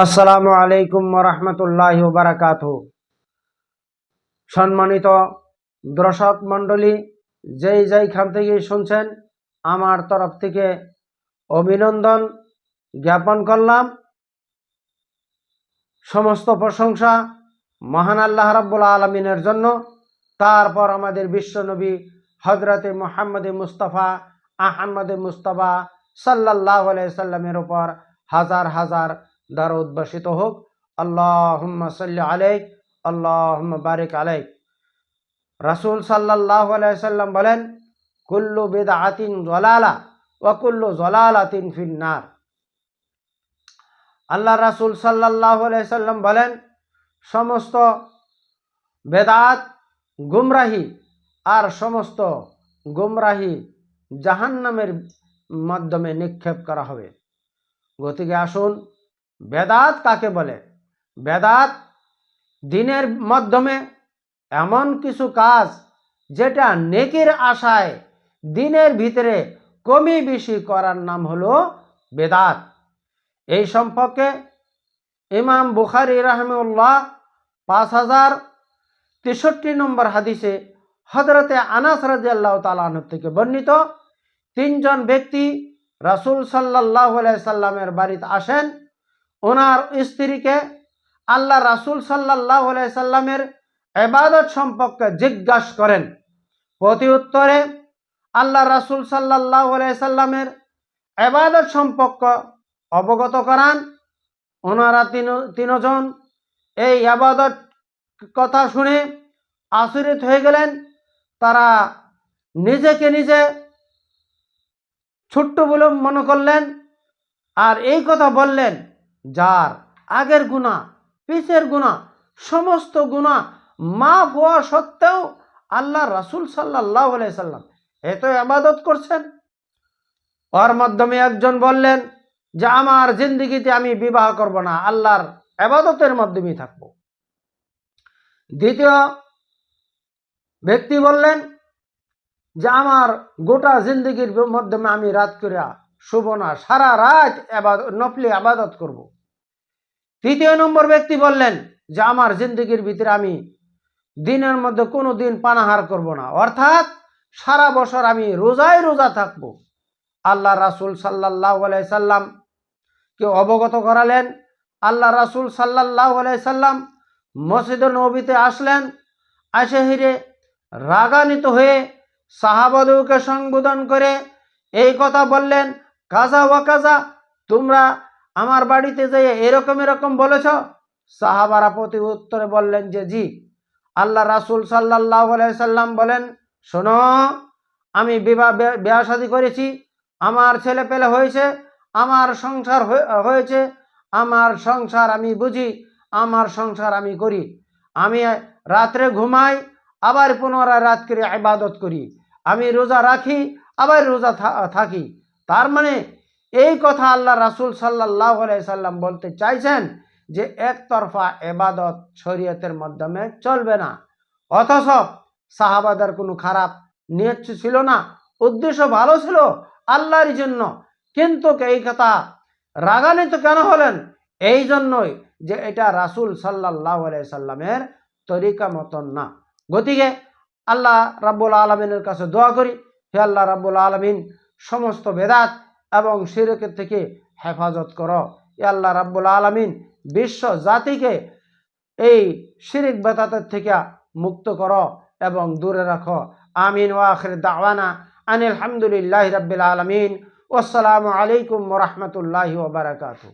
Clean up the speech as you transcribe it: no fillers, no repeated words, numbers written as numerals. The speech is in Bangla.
আসসালামু আলাইকুম ওয়া বারাকাতুহু। সম্মানিত দর্শক মণ্ডলী, যেইখান থেকে শুনছেন আমার তরফ থেকে অভিনন্দন জ্ঞাপন করলাম। সমস্ত প্রশংসা মহান আল্লাহ রাব্বুল আলামিনের জন্য। তারপর আমাদের বিশ্বনবী হযরতে মুহাম্মদে মুস্তাফা আহমদে মুস্তাফা সাল্লাল্লাহু আলাইহি সাল্লামের উপর হাজার হাজার দরুদ বর্ষিত হোক। আল্লাহুম্মা সাল্লি আলাইহি আল্লাহুম্মা বারিক আলাইহি। রাসূল সাল্লাল্লাহু আলাইহি সাল্লাম বলেন, কুল্লু বিদআতিন যালালা ওয়া কুল্লু যালালাতিন ফিন্নার। আল্লাহ রাসূল সাল্লাল্লাহু আলাইহি সাল্লাম বলেন, সমস্ত বেদাত গুমরাহি, আর সমস্ত গুমরাহি জাহান্নামের মাধ্যমে নিক্ষেপ করা হবে। গতিকে আসুন, বেদাত কাকে বলে? বেদাত দিনের মাধ্যমে এমন কিছু কাজ যেটা নেকির আশায় দিনের ভিতরে কমি বেশি করার নাম হলো বেদাত। এই সম্পর্কে ইমাম বুখারী রাহিমাহুল্লাহ 5063 নম্বর হাদিসে হযরতে আনাস রাদিয়াল্লাহু তাআলা আনহু থেকে বর্ণিত, তিনজন ব্যক্তি রাসূল সাল্লাল্লাহু আলাইহি সাল্লামের বাড়িতে আসেন। ওনার স্ত্রীকে আল্লাহ রাসূল সাল্লাল্লাহু আলাইহি সাল্লামের ইবাদত সম্পর্কে জিজ্ঞাসা করেন। প্রতি উত্তরে আল্লাহ রাসূল সাল্লাল্লাহু আলাইহি সাল্লামের ইবাদত সম্পর্কে অবগত করান। ওনারা তিনজন এই ইবাদত কথা শুনে আশ্চর্য হয়ে গেলেন। তারা নিজেকে নিজে ছোট্ট বলে মনে করলেন, আর এই কথা বললেন, যার আগের গুনাহ পিছের গুনাহ সমস্ত গুনাহ মাফ হওয়া সত্ত্বেও আল্লাহ রাসূল সাল্লাল্লাহু আলাইহি সাল্লাম এত ইবাদত করছেন। ওর মাধ্যমে একজন বললেন যে আমার জিন্দেগিতে আমি বিবাহ করব না, আল্লাহর ইবাদতের মাধ্যমেই থাকব। দ্বিতীয় ব্যক্তি বললেন যে আমার গোটা জিন্দেগির মাধ্যমে আমি রাত করে শুব না, সারা রাত নফলি ইবাদত করব। তৃতীয় নম্বর ব্যক্তি বললেন যে আমার জিন্দেগির ভিতরে আমি দিনের মধ্যে কোনো দিন পানাহার করব না, অর্থাৎ সারা বছর আমি রোজায় রোজা থাকব। আল্লাহ রাসূল সাল্লাল্লাহু আলাইহি সাল্লাম কে অবগত করালেন। আল্লাহ রাসূল সাল্লাল্লাহু আলাইহি সাল্লাম মসজিদে নববীতে আসলেন। এসে হিরে রাগান্বিত হয়ে সাহাবাদেরকে সম্বোধন করে এই কথা বললেন, কাজা ওয়া কাজা, তোমরা আমার বাড়িতে যেয়ে এরকম বলেছ। সাহাবারা প্রতি উত্তরে বললেন যে জি। আল্লাহ রাসূল সাল্লাল্লাহু আলাইহি সাল্লাম বলেন, শোনো, আমি বিবাহ শাদী করেছি, আমার ছেলে পেলে হয়েছে, আমার সংসার হয়েছে, আমার সংসার আমি বুঝি, আমার সংসার আমি করি। আমি রাত্রে ঘুমাই, আবার পুনরায় রাত করে ইবাদত করি। আমি রোজা রাখি, আবার রোজা থাকি। তার মানে এই কথা আল্লাহ রাসূল সাল্লাল্লাহু আলাইহি সাল্লাম বলতে চাইছেন যে একতরফা ইবাদত শরীয়তের মাধ্যমে চলবে না। অথচ সাহাবাদের কোনো খারাপ নিয়ত ছিল না, উদ্দেশ্য ভালো ছিল আল্লাহর জন্য। কিন্তু এই কথা রাগান্বিত কেন হলেন? এই জন্যই যে এটা রাসূল সাল্লাল্লাহু আলাইহি সাল্লামের তরিকা মতন না। গতিকে আল্লাহ রাব্বুল আলামিনের কাছে দোয়া করি, হে আল্লাহ রাব্বুল আলামিন, সমস্ত বেদাত এবং শিরকের থেকে হেফাজত করো। হে আল্লাহ রাব্বুল আলামিন, বিশ্ব জাতিকে এই শিরক বেদাতের থেকে মুক্ত করো এবং দূরে রাখো। আমিন। ওয়া আখির দাওয়ানা আনিল হামদুলিল্লাহি রাব্বিল আলামিন। ওয়াসসালামু আলাইকুম ওয়া রাহমাতুল্লাহি ওয়া বারাকাতুহু।